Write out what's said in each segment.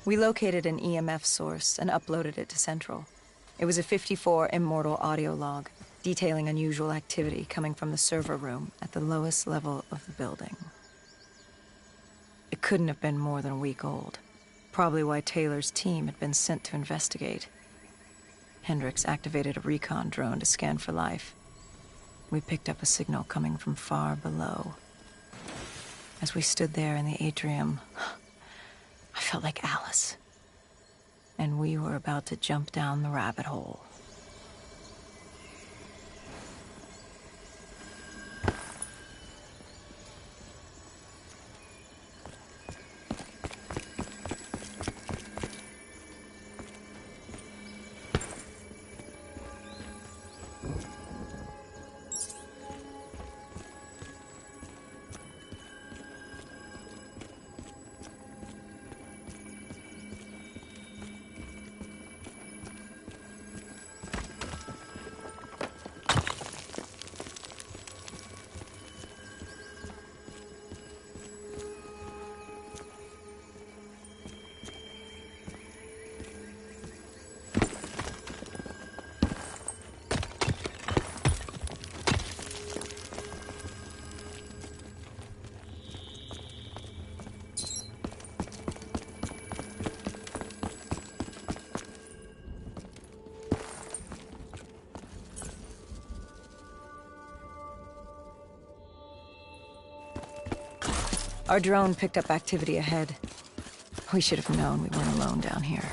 We located an EMF source and uploaded it to Central. It was a 54 immortal audio log, detailing unusual activity coming from the server room at the lowest level of the building. It couldn't have been more than a week old, probably why Taylor's team had been sent to investigate. Hendricks activated a recon drone to scan for life. We picked up a signal coming from far below. As we stood there in the atrium, I felt like Alice. And we were about to jump down the rabbit hole. Our drone picked up activity ahead. We should have known we weren't alone down here.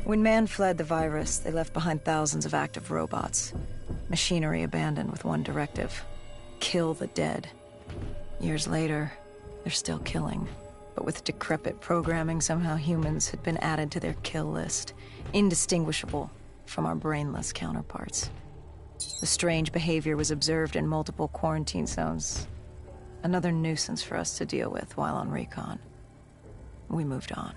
When man fled the virus, they left behind thousands of active robots. Machinery abandoned with one directive: kill the dead. Years later, they're still killing. But with decrepit programming, somehow humans had been added to their kill list, indistinguishable from our brainless counterparts. The strange behavior was observed in multiple quarantine zones. Another nuisance for us to deal with while on recon. We moved on.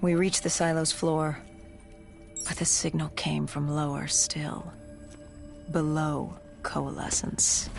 We reached the silo's floor, but the signal came from lower still. Below coalescence.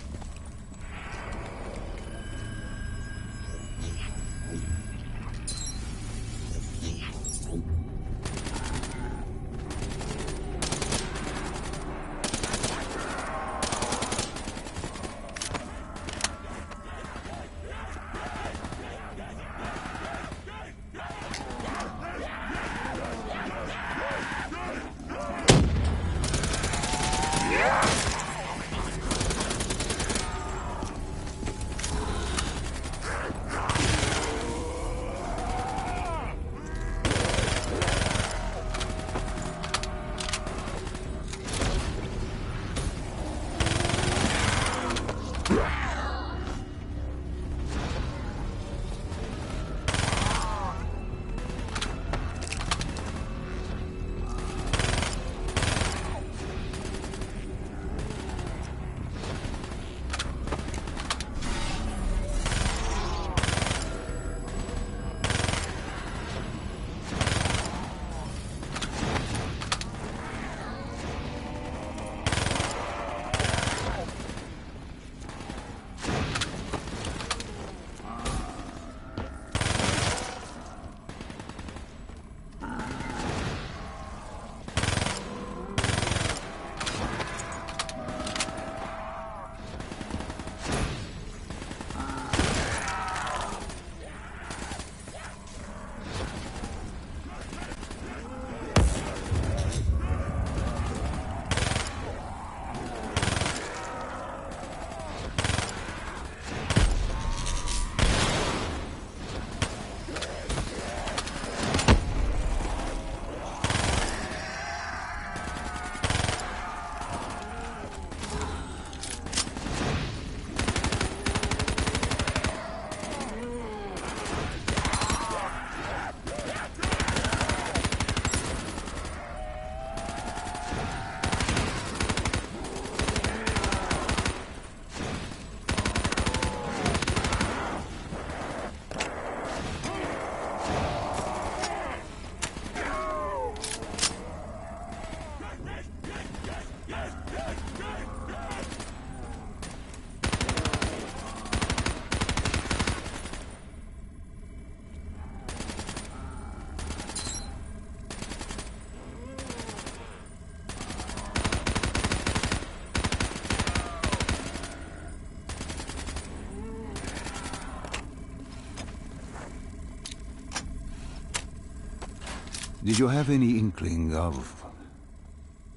Did you have any inkling of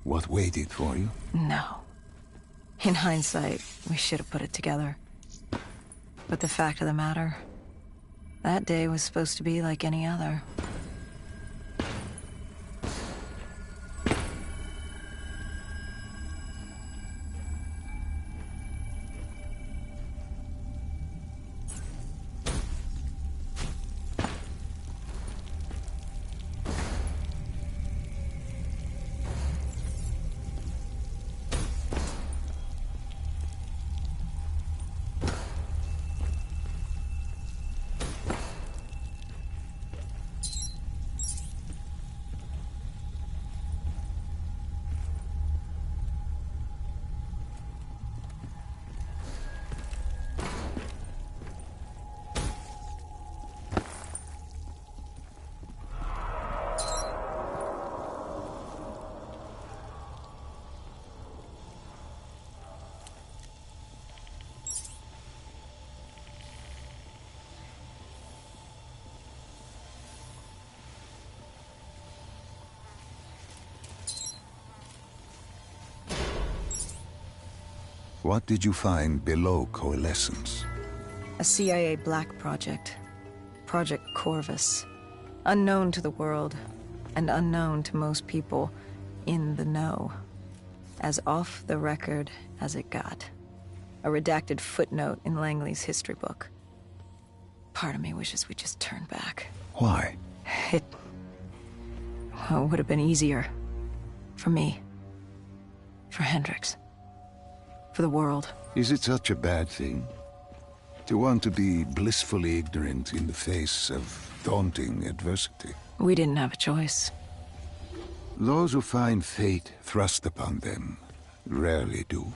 what waited for you? No. In hindsight, we should have put it together. But the fact of the matter, that day was supposed to be like any other. What did you find below coalescence? A CIA black project. Project Corvus. Unknown to the world, and unknown to most people in the know. As off the record as it got. A redacted footnote in Langley's history book. Part of me wishes we just turned back. Why? It would have been easier. For me. For Hendricks. For the world. Is it such a bad thing? To want to be blissfully ignorant in the face of daunting adversity? We didn't have a choice. Those who find fate thrust upon them rarely do.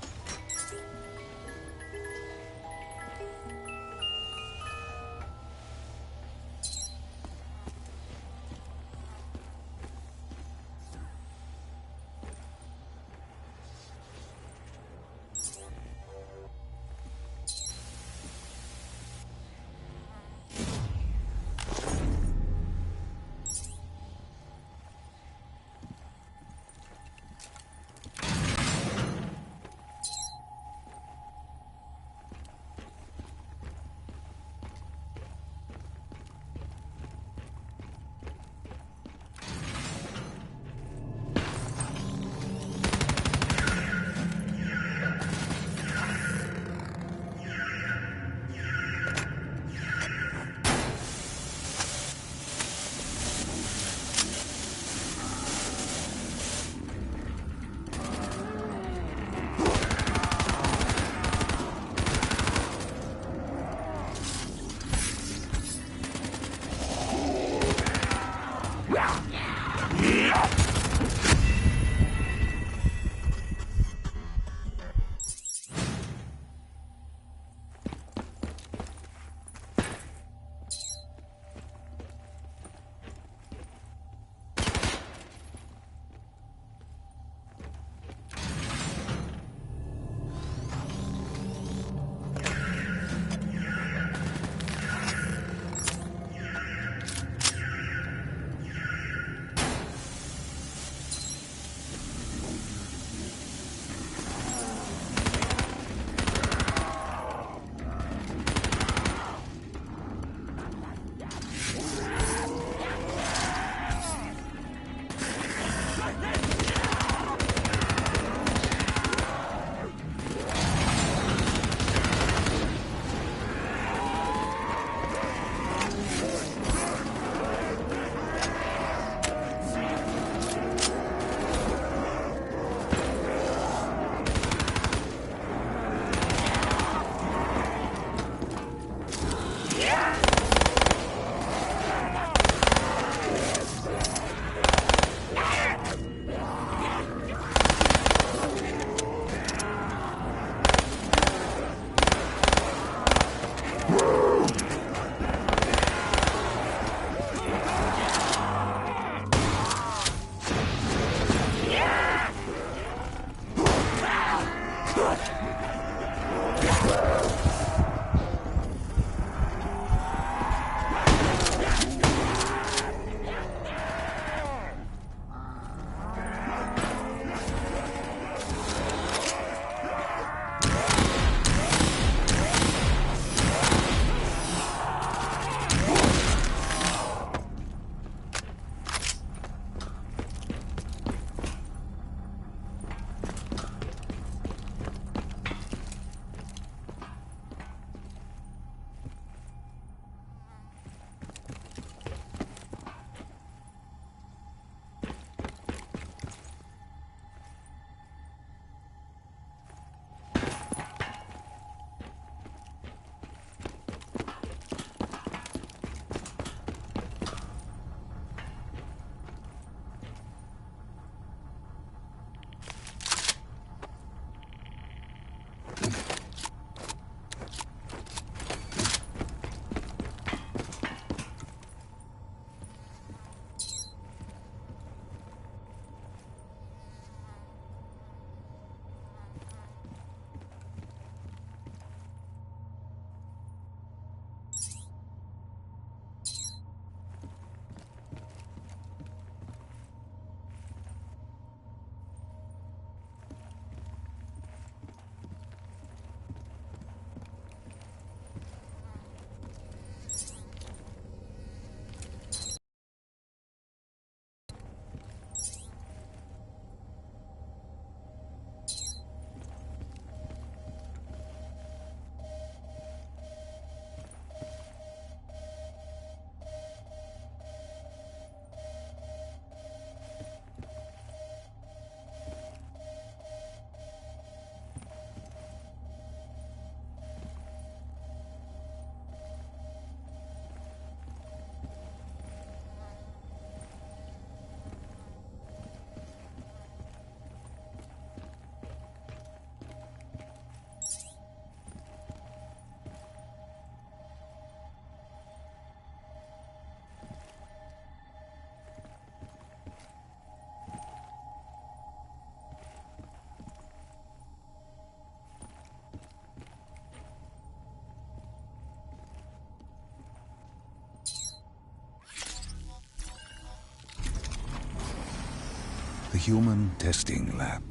The human testing lab.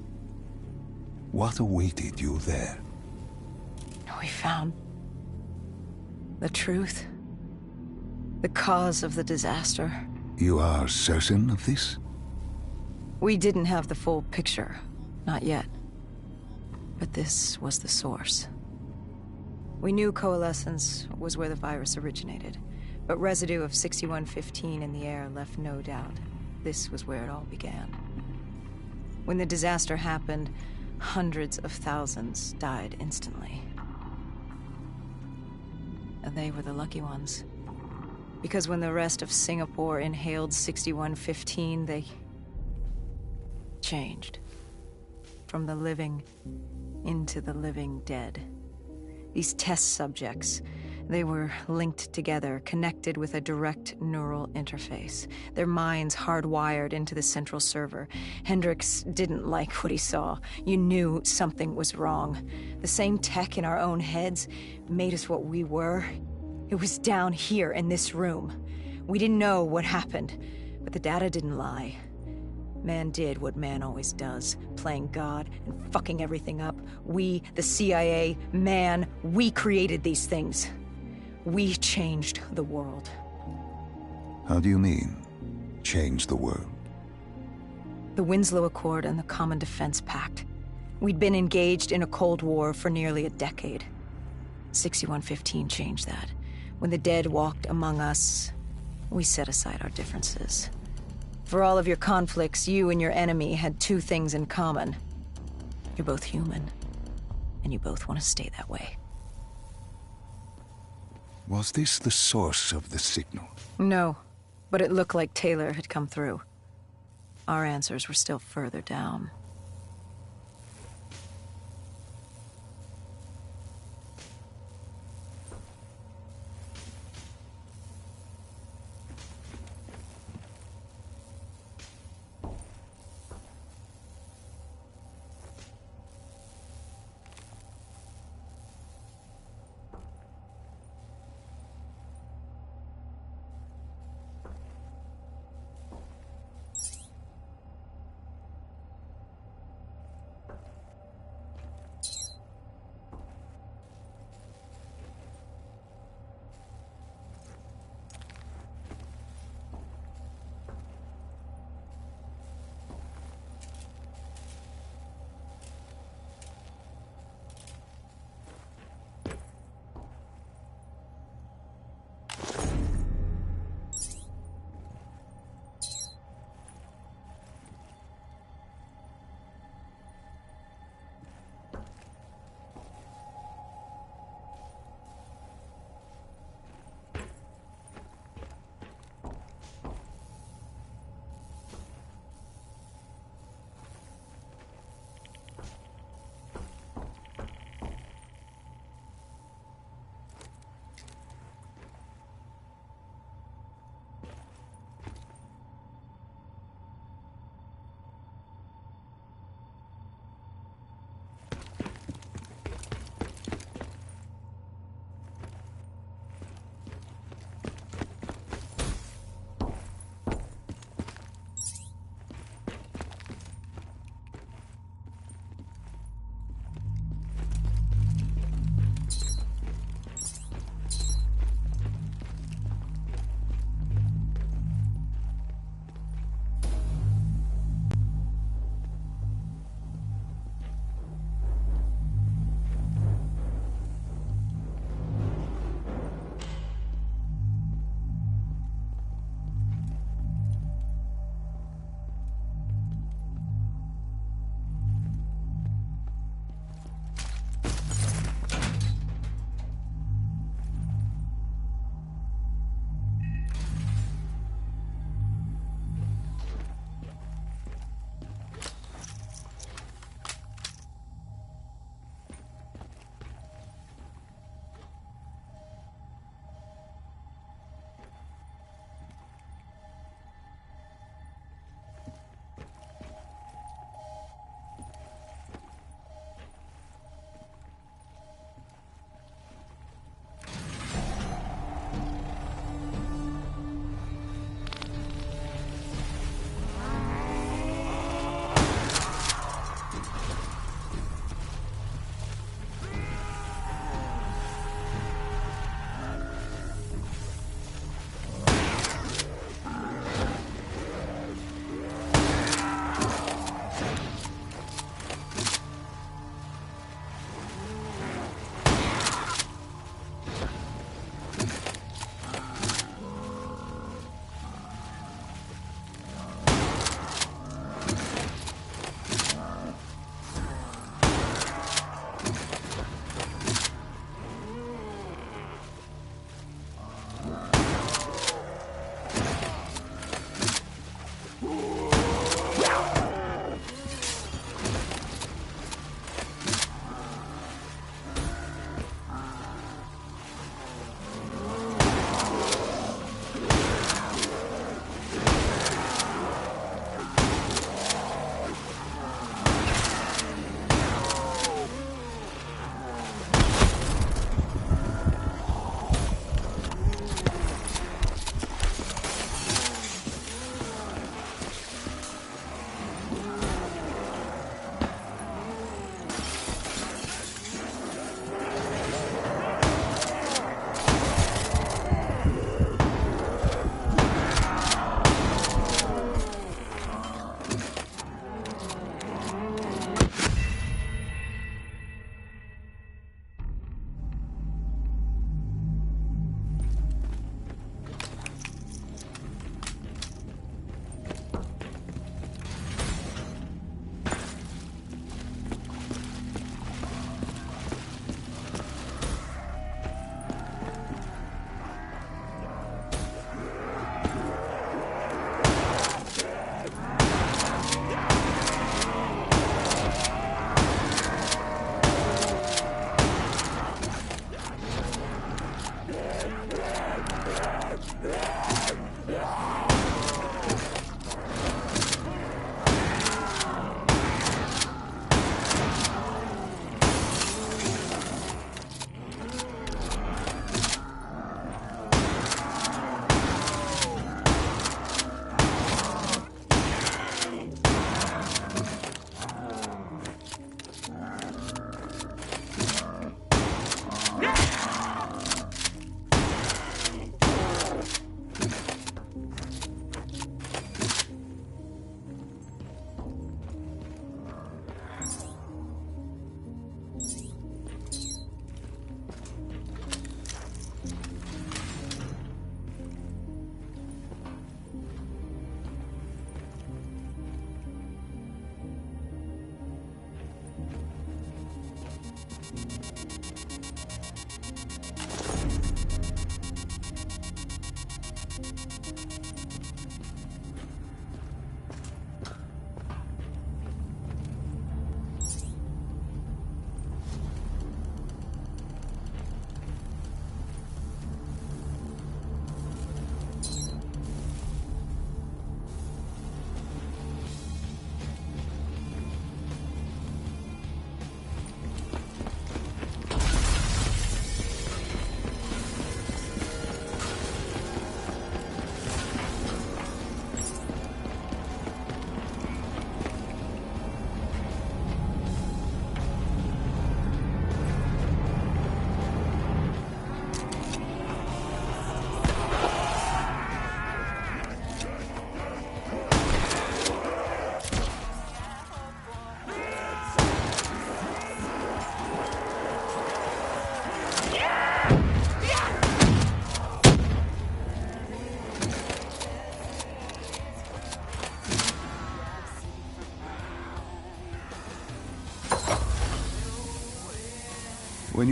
What awaited you there? We found the truth. The cause of the disaster. You are certain of this? We didn't have the full picture. Not yet. But this was the source. We knew coalescence was where the virus originated, but residue of 6115 in the air left no doubt. This was where it all began. When the disaster happened, hundreds of thousands died instantly. And they were the lucky ones. Because when the rest of Singapore inhaled 6115, they changed. From the living into the living dead. These test subjects, they were linked together, connected with a direct neural interface. Their minds hardwired into the central server. Hendricks didn't like what he saw. You knew something was wrong. The same tech in our own heads made us what we were. It was down here in this room. We didn't know what happened, but the data didn't lie. Man did what man always does, playing God and fucking everything up. We, the CIA, man, we created these things. We changed the world. How do you mean, change the world? The Winslow Accord and the Common Defense Pact. We'd been engaged in a Cold War for nearly a decade. 6115 changed that. When the dead walked among us, we set aside our differences. For all of your conflicts, you and your enemy had two things in common. You're both human, and you both want to stay that way. Was this the source of the signal? No, but it looked like Taylor had come through. Our answers were still further down.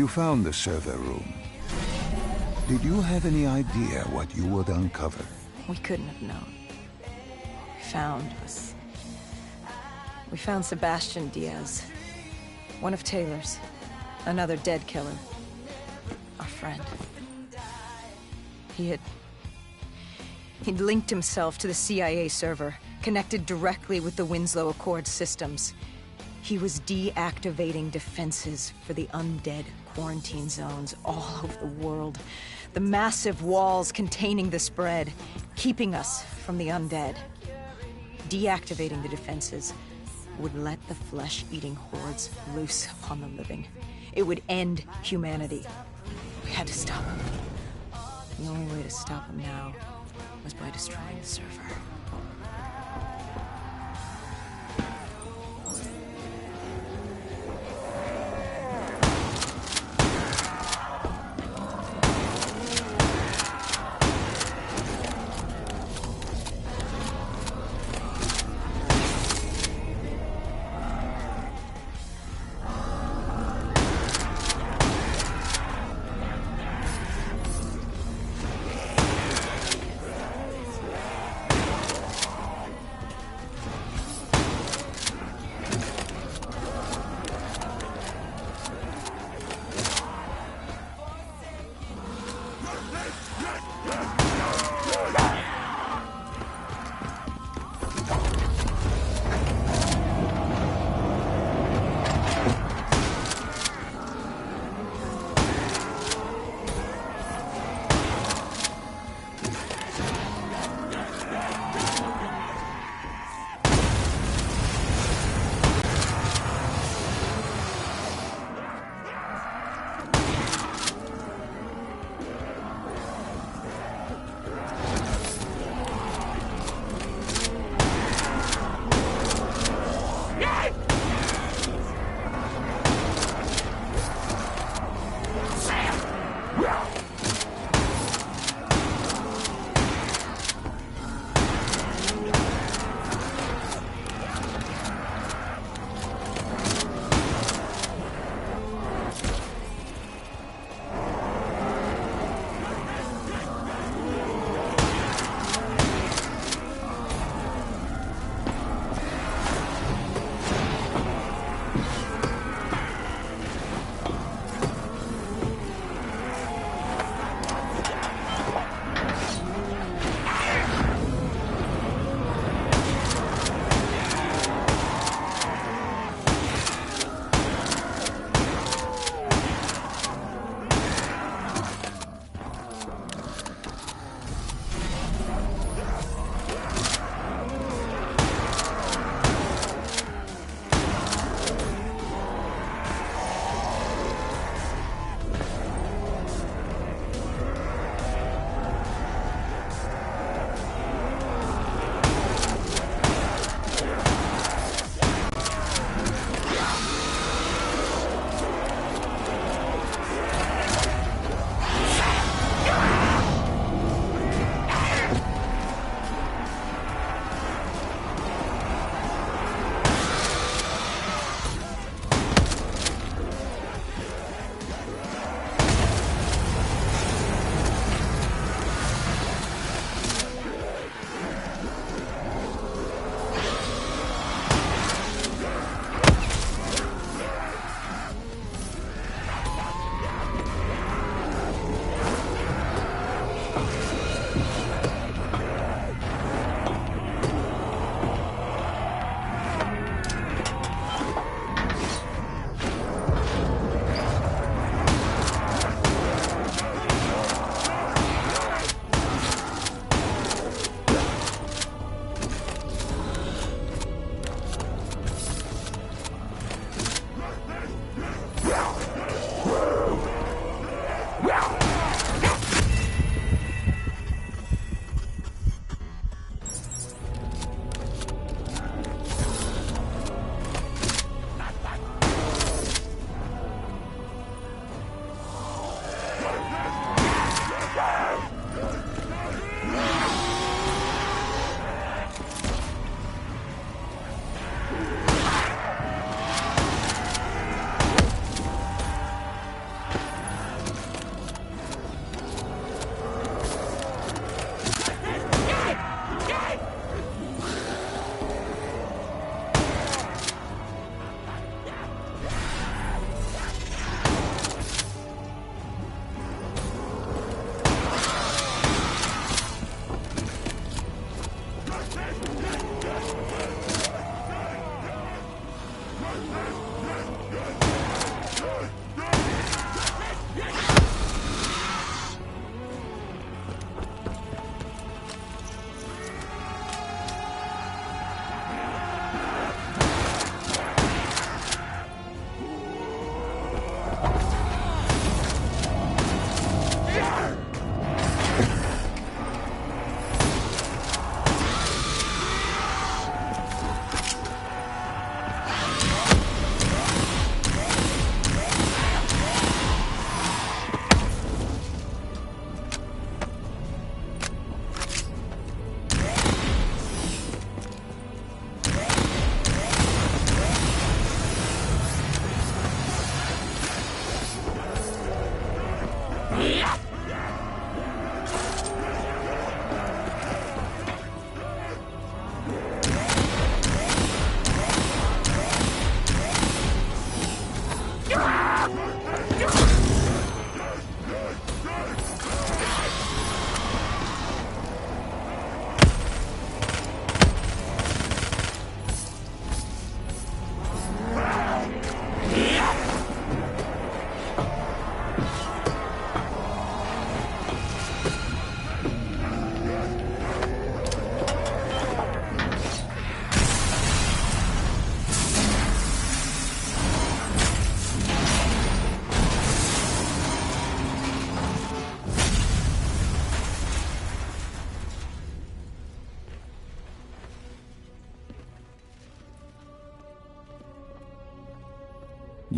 found the server room, did you have any idea what you would uncover? We couldn't have known. We found Sebastian Diaz. One of Taylor's. Another dead killer. Our friend. He'd linked himself to the CIA server, connected directly with the Winslow Accord systems. He was deactivating defenses for the undead quarantine zones all over the world. The massive walls containing the spread, keeping us from the undead. Deactivating the defenses would let the flesh-eating hordes loose upon the living. It would end humanity. We had to stop him. The only way to stop him now was by destroying the server.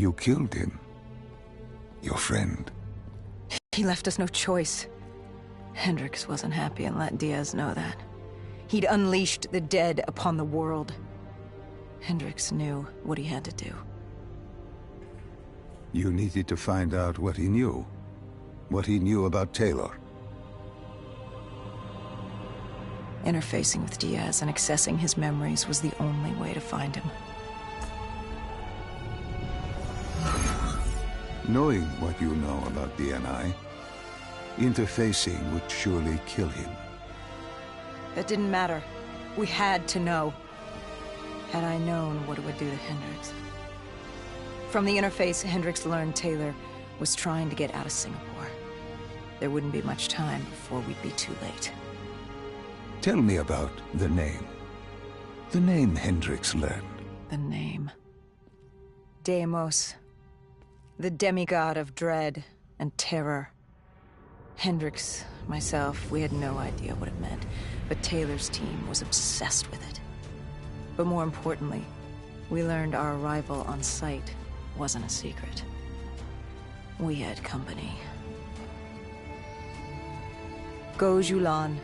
You killed him. Your friend. He left us no choice. Hendricks wasn't happy and let Diaz know that. He'd unleashed the dead upon the world. Hendricks knew what he had to do. You needed to find out what he knew. What he knew about Taylor. Interfacing with Diaz and accessing his memories was the only way to find him. Knowing what you know about DNI, interfacing would surely kill him. That didn't matter. We had to know. Had I known what it would do to Hendricks. From the interface, Hendricks learned Taylor was trying to get out of Singapore. There wouldn't be much time before we'd be too late. Tell me about the name. The name Hendricks learned. The name. Deimos. The demigod of dread and terror. Hendricks, myself, we had no idea what it meant, but Taylor's team was obsessed with it. But more importantly, we learned our arrival on site wasn't a secret. We had company. Go Julan,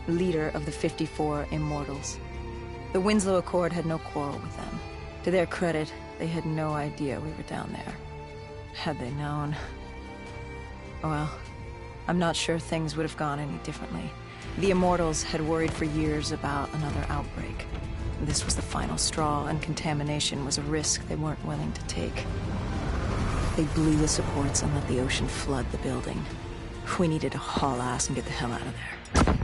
leader of the 54 Immortals. The Winslow Accord had no quarrel with them. To their credit, they had no idea we were down there. Had they known... Well, I'm not sure things would have gone any differently. The Immortals had worried for years about another outbreak. This was the final straw, and contamination was a risk they weren't willing to take. They blew the supports and let the ocean flood the building. We needed to haul ass and get the hell out of there.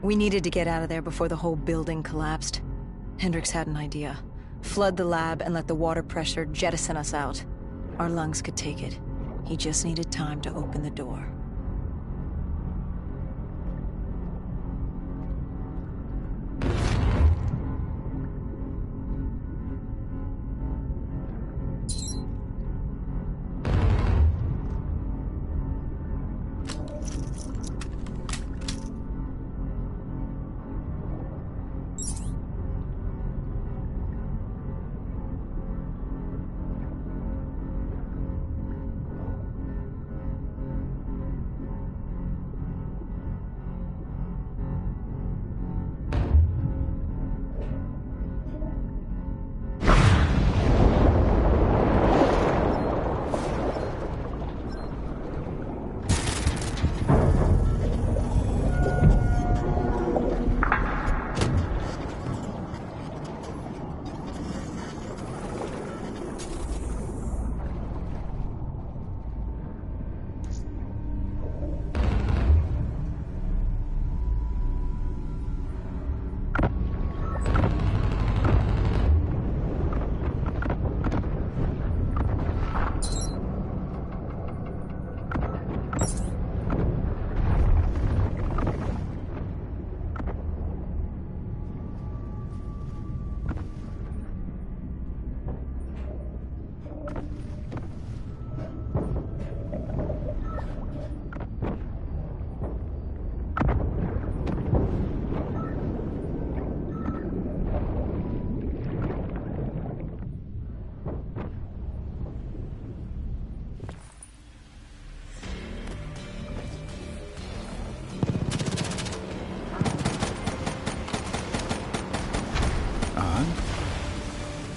We needed to get out of there before the whole building collapsed. Hendricks had an idea. Flood the lab and let the water pressure jettison us out. Our lungs could take it. He just needed time to open the door.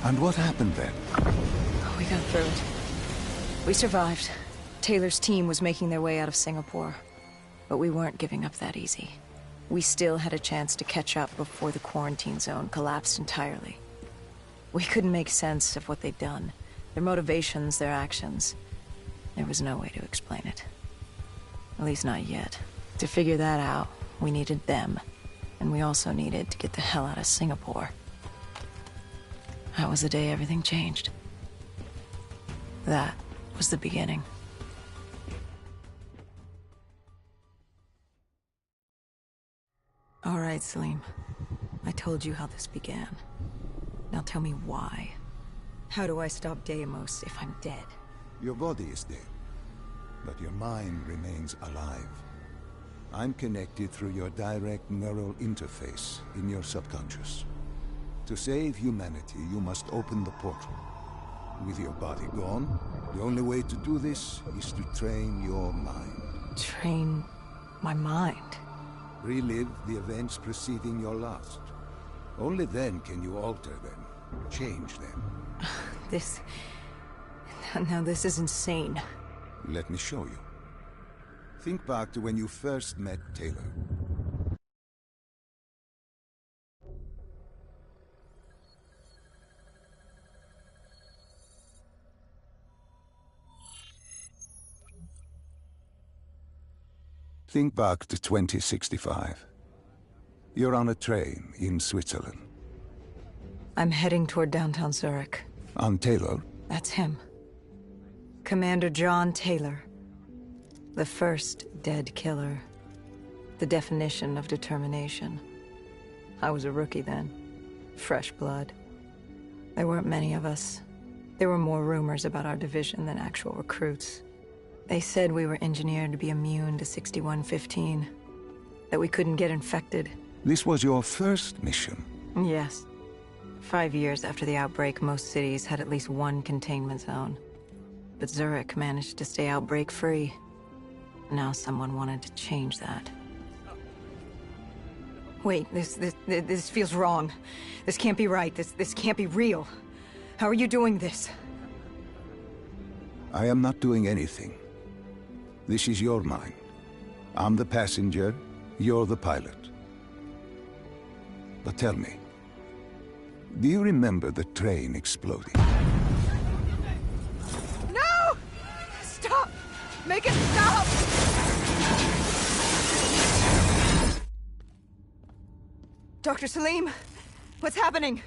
And what happened then? We got through it. We survived. Taylor's team was making their way out of Singapore. But we weren't giving up that easy. We still had a chance to catch up before the quarantine zone collapsed entirely. We couldn't make sense of what they'd done. Their motivations, their actions. There was no way to explain it. At least not yet. To figure that out, we needed them. And we also needed to get the hell out of Singapore. That was the day everything changed. That was the beginning. All right, Salim. I told you how this began. Now tell me why. How do I stop Deimos if I'm dead? Your body is dead, but your mind remains alive. I'm connected through your direct neural interface in your subconscious. To save humanity, you must open the portal. With your body gone, the only way to do this is to train your mind. Train my mind? Relive the events preceding your last. Only then can you alter them, change them. Now this is insane. Let me show you. Think back to when you first met Taylor. Think back to 2065. You're on a train in Switzerland. I'm heading toward downtown Zurich. On Taylor? That's him. Commander John Taylor. The first dead killer. The definition of determination. I was a rookie then. Fresh blood. There weren't many of us. There were more rumors about our division than actual recruits. They said we were engineered to be immune to 6115. That we couldn't get infected. This was your first mission? Yes. 5 years after the outbreak, most cities had at least one containment zone. But Zurich managed to stay outbreak-free. Now someone wanted to change that. Wait, this feels wrong. This can't be right. This can't be real. How are you doing this? I am not doing anything. This is your mind. I'm the passenger, you're the pilot. But tell me, do you remember the train exploding? No! Stop! Make it stop! Dr. Salim, what's happening?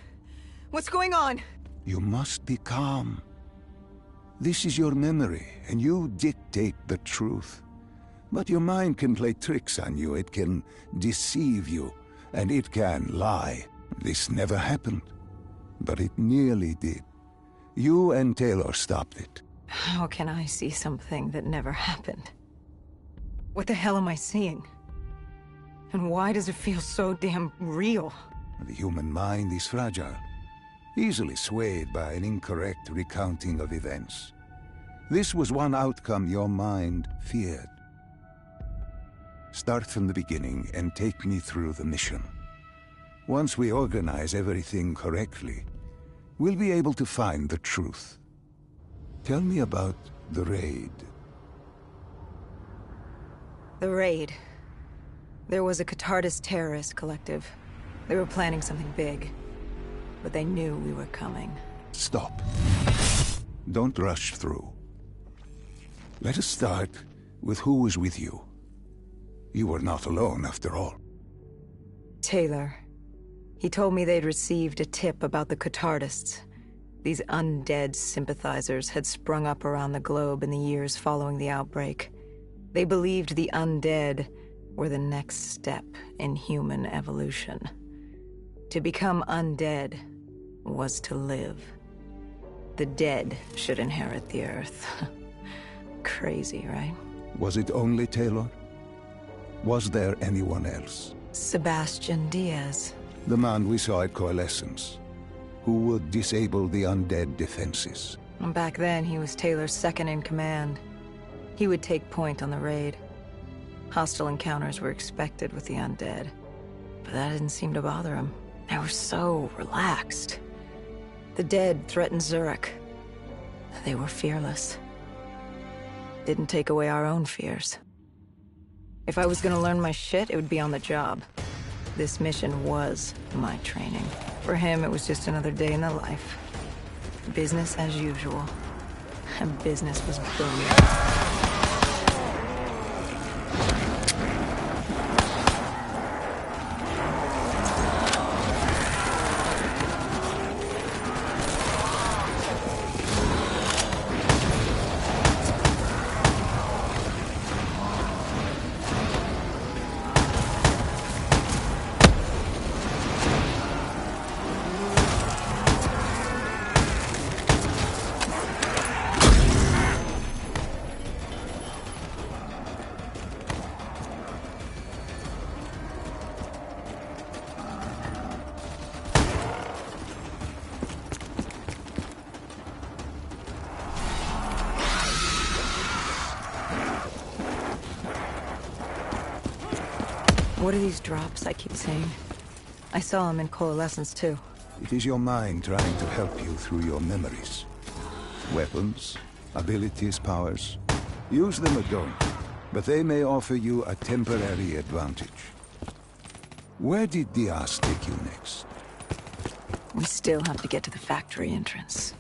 What's going on? You must be calm. This is your memory, and you dictate the truth. But your mind can play tricks on you. It can deceive you, and it can lie. This never happened, but it nearly did. You and Taylor stopped it. How can I see something that never happened? What the hell am I seeing? And why does it feel so damn real? The human mind is fragile, easily swayed by an incorrect recounting of events. This was one outcome your mind feared. Start from the beginning and take me through the mission. Once we organize everything correctly, we'll be able to find the truth. Tell me about the raid. The raid. There was a Catardist terrorist collective. They were planning something big, but they knew we were coming. Stop. Don't rush through. Let us start with who was with you. You were not alone, after all. Taylor. He told me they'd received a tip about the Catardists. These undead sympathizers had sprung up around the globe in the years following the outbreak. They believed the undead were the next step in human evolution. To become undead was to live. The dead should inherit the Earth. Crazy, right? Was it only Taylor? Was there anyone else? Sebastian Diaz. The man we saw at Coalescence, who would disable the undead defenses. Back then, he was Taylor's second in command. He would take point on the raid. Hostile encounters were expected with the undead, but that didn't seem to bother him. They were so relaxed. The dead threatened Zurich. They were fearless. Didn't take away our own fears. If I was gonna learn my shit, it would be on the job. This mission was my training. For him, it was just another day in the life. Business as usual. And business was booming. What are these drops I keep seeing? I saw them in Coalescence too. It is your mind trying to help you through your memories. Weapons, abilities, powers. Use them or don't, but they may offer you a temporary advantage. Where did Diaz take you next? We still have to get to the factory entrance.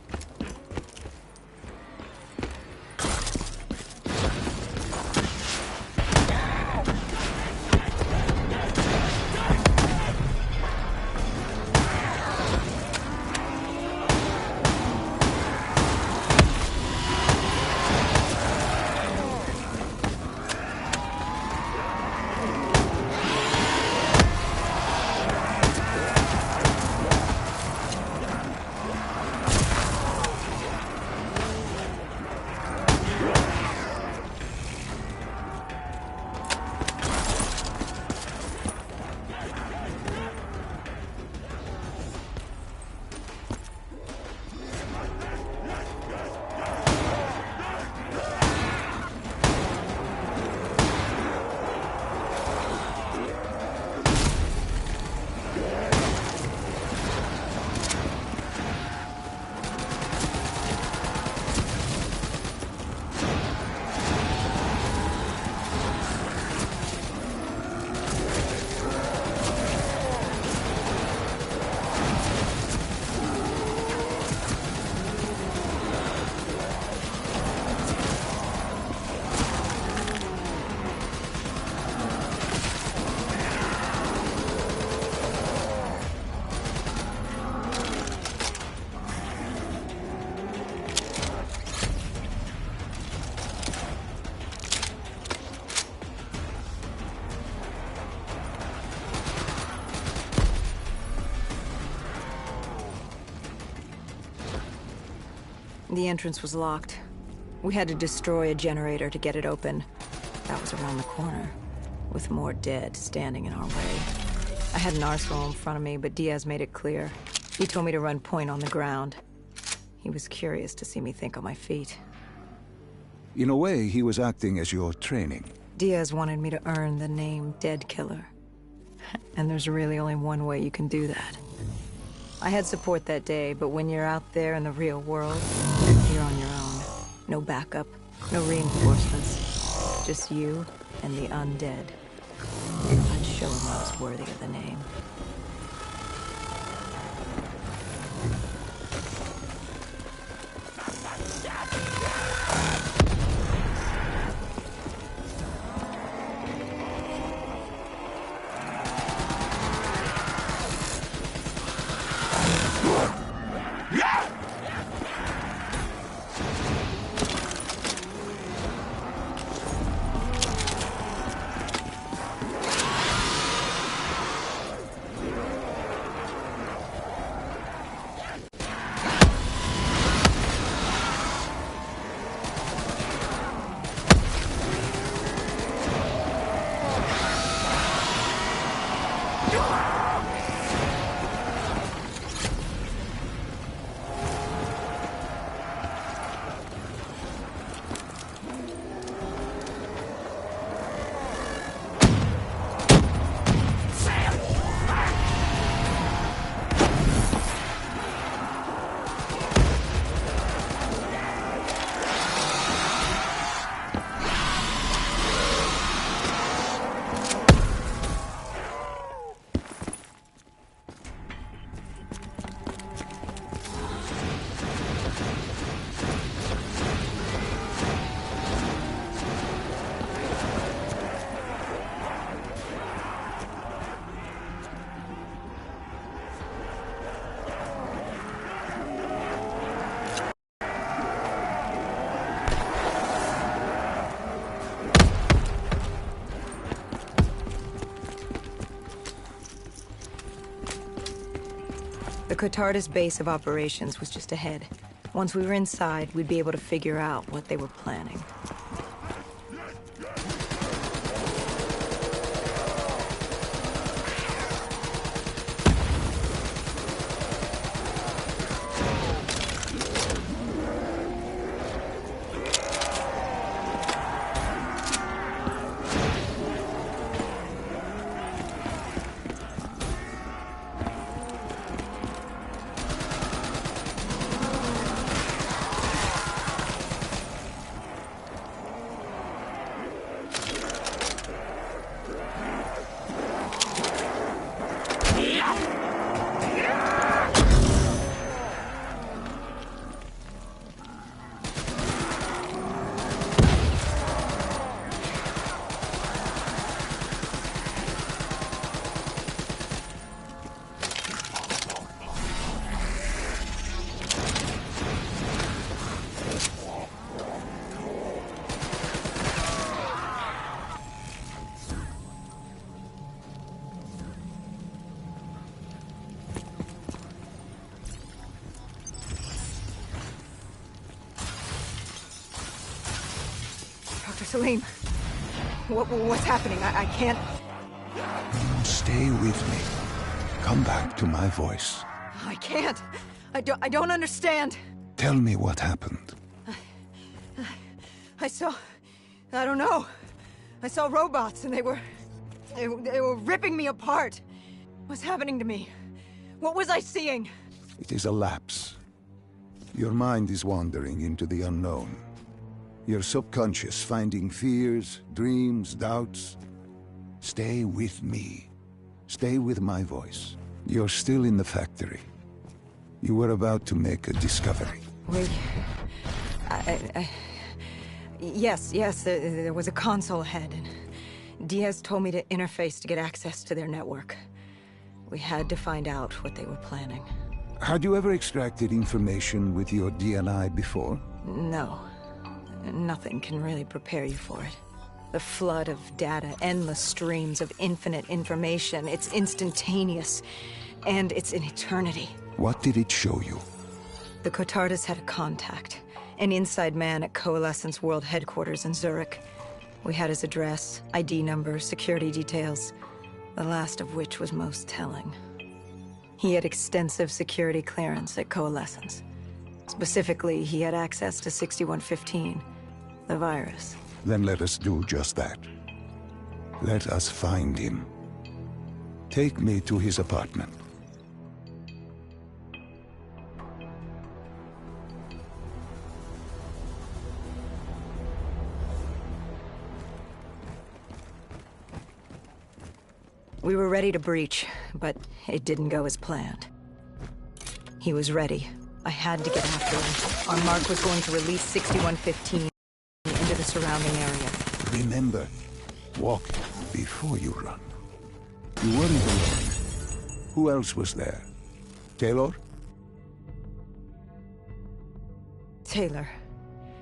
The entrance was locked. We had to destroy a generator to get it open. That was around the corner, with more dead standing in our way. I had an arsenal in front of me, but Diaz made it clear. He told me to run point on the ground. He was curious to see me think on my feet. In a way, he was acting as your training. Diaz wanted me to earn the name Dead Killer. And there's really only one way you can do that. I had support that day, but when you're out there in the real world, you're on your own. No backup, no reinforcements. Just you and the undead. I'd show him I was worthy of the name. The Cotardis base of operations was just ahead. Once we were inside, we'd be able to figure out what they were planning. Salim, what's happening? I can't... Stay with me. Come back to my voice. I can't. I don't understand. Tell me what happened. I saw... I don't know. I saw robots and they were ripping me apart. What's happening to me? What was I seeing? It is a lapse. Your mind is wandering into the unknown. Your subconscious finding fears, dreams, doubts. Stay with me. Stay with my voice. You're still in the factory. You were about to make a discovery. Wait... Yes, there was a console ahead, and Diaz told me to interface to get access to their network. We had to find out what they were planning. Had you ever extracted information with your DNI before? No. Nothing can really prepare you for it. The flood of data, endless streams of infinite information, it's instantaneous, and it's an eternity. What did it show you? The Cotardis had a contact. an inside man at Coalescence World Headquarters in Zurich. We had his address, ID number, security details, the last of which was most telling. He had extensive security clearance at Coalescence. Specifically, he had access to 6115, the virus. Then let us do just that. Let us find him. Take me to his apartment. We were ready to breach, but it didn't go as planned. He was ready. I had to get after him. Our mark was going to release 6115 into the surrounding area. Remember, walk before you run. You weren't alone. Who else was there? Taylor? Taylor.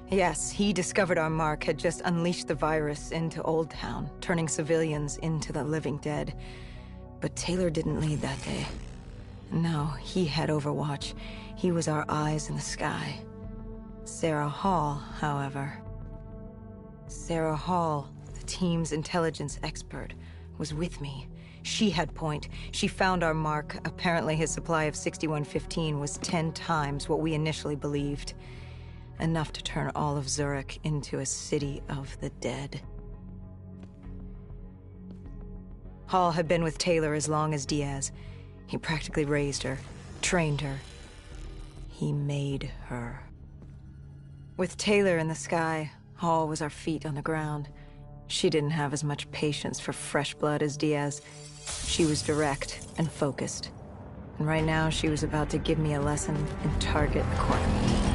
Yes, he discovered our mark had just unleashed the virus into Old Town, turning civilians into the living dead. But Taylor didn't lead that day. No, he had Overwatch. He was our eyes in the sky. Sarah Hall, however. Sarah Hall, the team's intelligence expert, was with me. She had point. She found our mark. Apparently his supply of 6115 was 10 times what we initially believed. Enough to turn all of Zurich into a city of the dead. Hall had been with Taylor as long as Diaz. He practically raised her, trained her. He made her. With Taylor in the sky, Hall was our feet on the ground. She didn't have as much patience for fresh blood as Diaz. She was direct and focused. And right now, she was about to give me a lesson in target acquirement.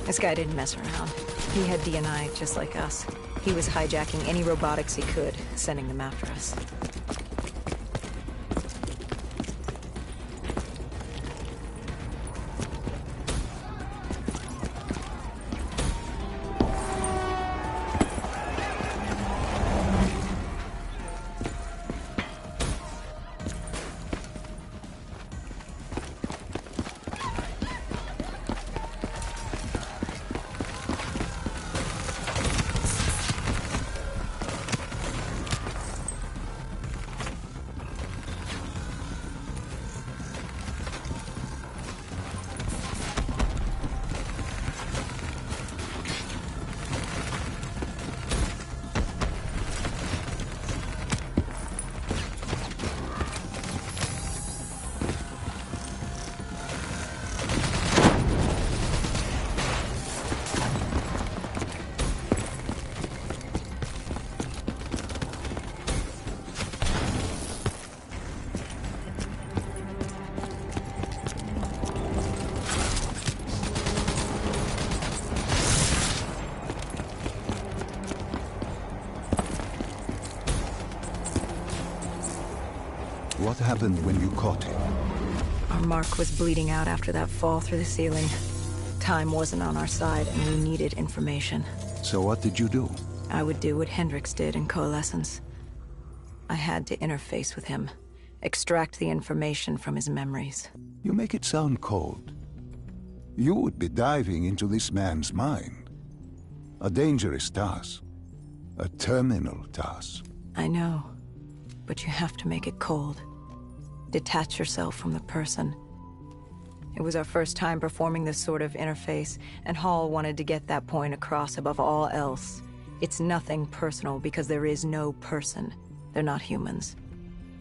This guy didn't mess around. He had DNI just like us. He was hijacking any robotics he could, sending them after us. What happened when you caught him? Our mark was bleeding out after that fall through the ceiling. Time wasn't on our side, and we needed information. So what did you do? I would do what Hendricks did in Coalescence. I had to interface with him, extract the information from his memories. You make it sound cold. You would be diving into this man's mind. A dangerous task. A terminal task. I know, but you have to make it cold. Detach yourself from the person. It was our first time performing this sort of interface, and Hall wanted to get that point across above all else. It's nothing personal because there is no person. They're not humans.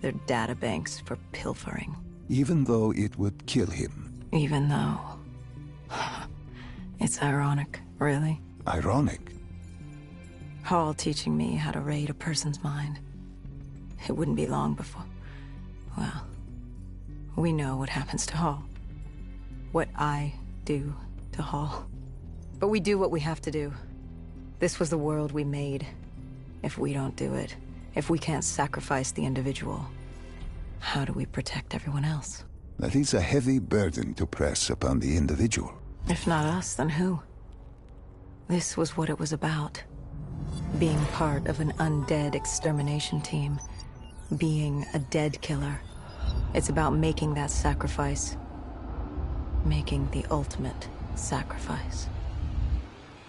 They're databanks for pilfering. Even though it would kill him. Even though... It's ironic, really. Ironic? Hall teaching me how to raid a person's mind. It wouldn't be long Well, we know what happens to Hall. What I do to Hall. But we do what we have to do. This was the world we made. If we don't do it, if we can't sacrifice the individual, how do we protect everyone else? That is a heavy burden to press upon the individual. If not us, then who? This was what it was about. Being part of an undead extermination team. Being a dead killer. It's about making that sacrifice. Making the ultimate sacrifice.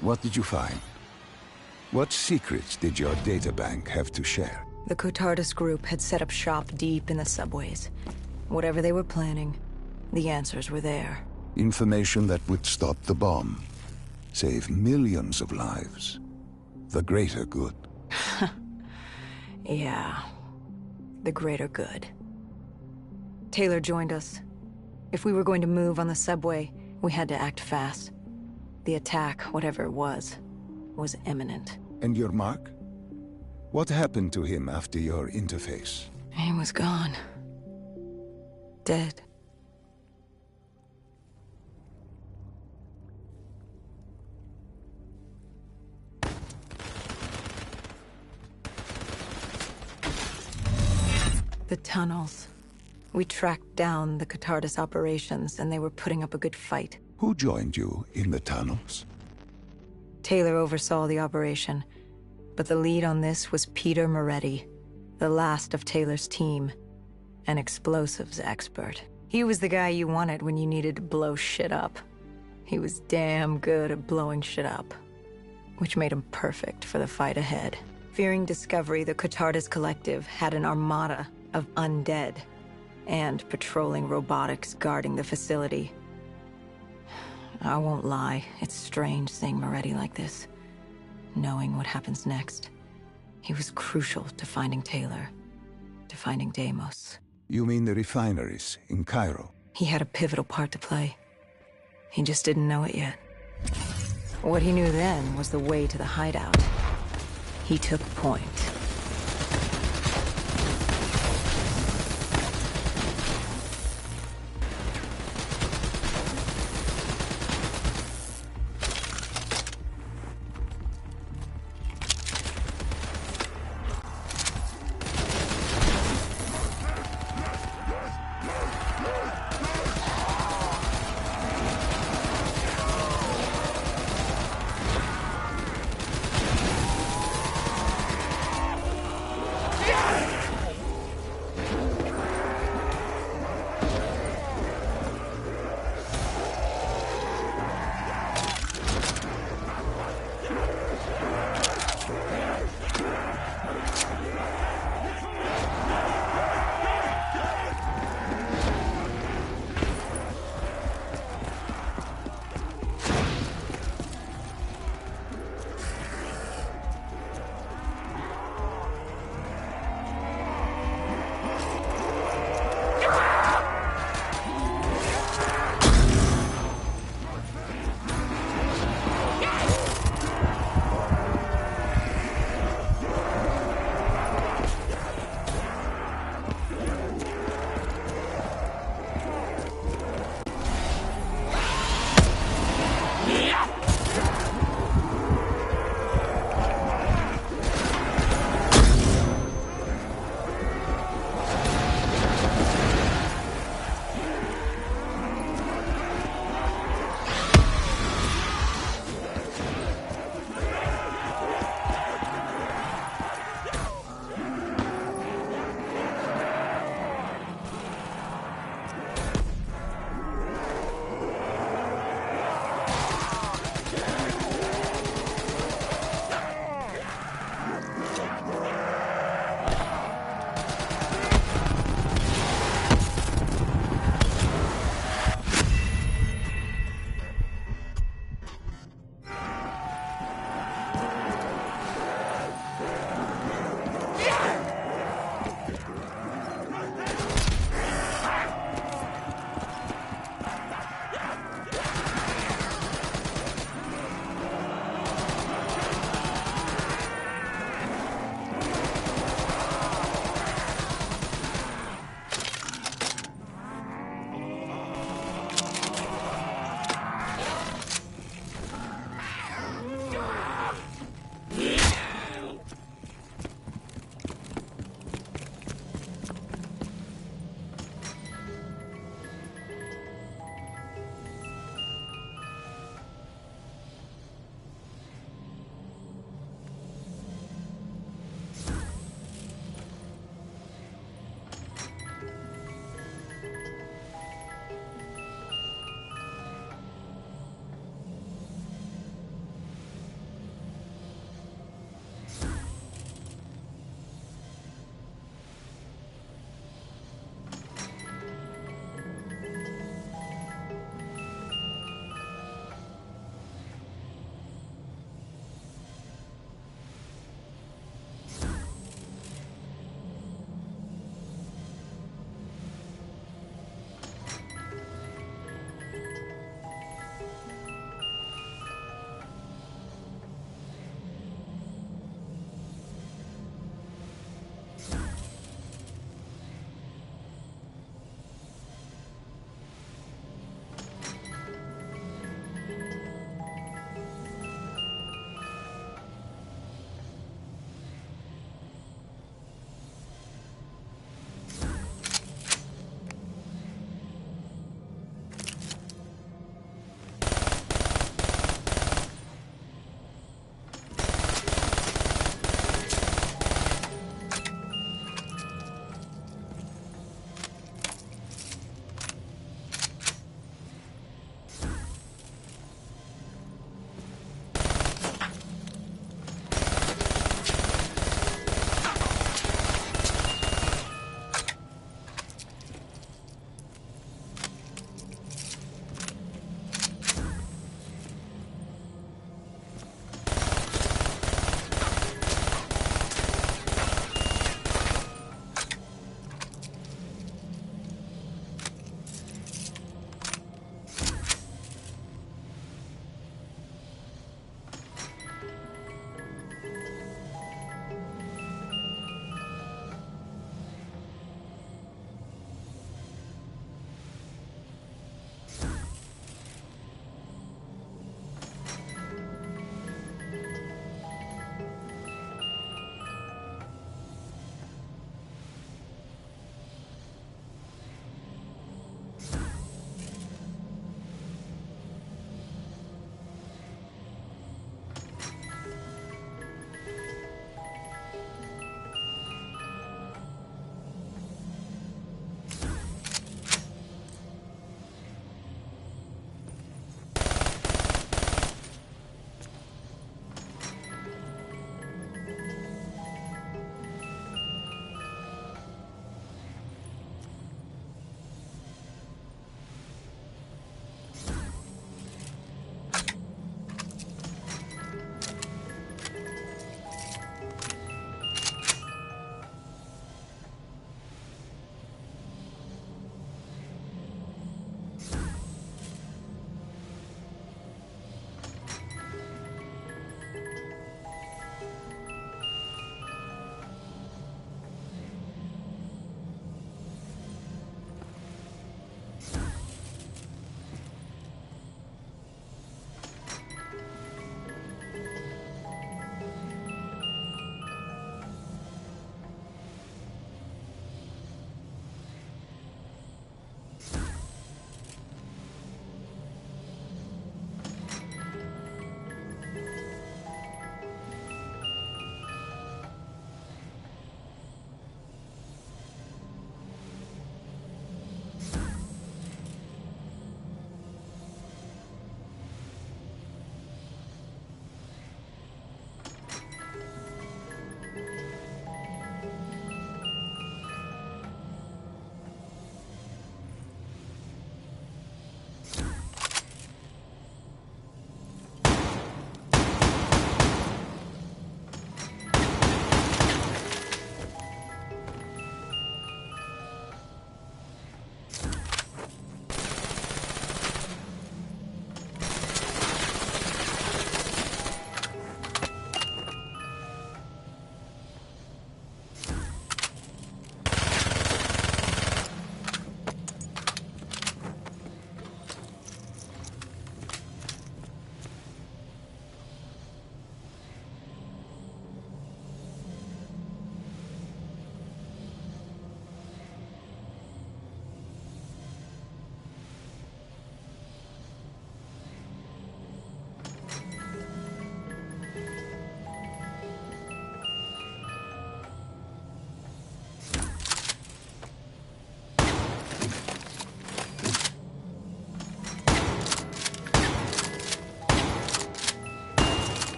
What did you find? What secrets did your databank have to share? The Cotardus group had set up shop deep in the subways. Whatever they were planning, the answers were there. Information that would stop the bomb. Save millions of lives. The greater good. Yeah. The greater good. Taylor joined us. If we were going to move on the subway, we had to act fast. The attack, whatever it was imminent. And your mark? What happened to him after your interface? He was gone. Dead. The tunnels. We tracked down the Cotardus operations, and they were putting up a good fight. Who joined you in the tunnels? Taylor oversaw the operation, but the lead on this was Peter Moretti, the last of Taylor's team, an explosives expert. He was the guy you wanted when you needed to blow shit up. He was damn good at blowing shit up, which made him perfect for the fight ahead. Fearing discovery, the Cotardus Collective had an armada of undead and patrolling robotics guarding the facility. I won't lie, it's strange seeing Moretti like this. Knowing what happens next. He was crucial to finding Taylor, to finding Deimos. You mean the refineries in Cairo? He had a pivotal part to play. He just didn't know it yet. What he knew then was the way to the hideout. He took point.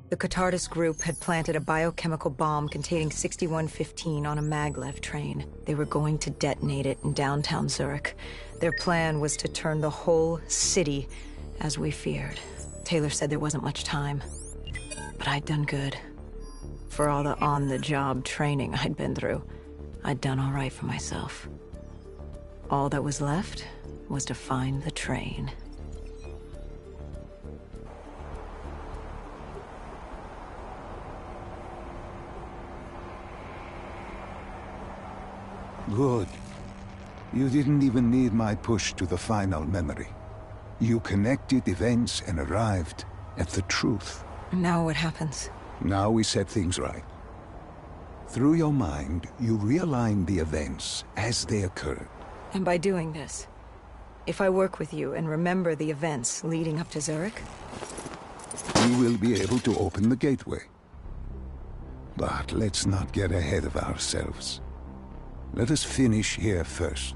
The Catardus group had planted a biochemical bomb containing 6115 on a maglev train. They were going to detonate it in downtown Zurich. Their plan was to turn the whole city, as we feared. Taylor said there wasn't much time. But I'd done good. For all the on-the-job training I'd been through, I'd done all right for myself. All that was left was to find the train. Good. You didn't even need my push to the final memory. You connected events and arrived at the truth. Now what happens? Now we set things right. Through your mind, you realign the events as they occurred. And by doing this, if I work with you and remember the events leading up to Zurich, we will be able to open the gateway. But let's not get ahead of ourselves. Let us finish here first.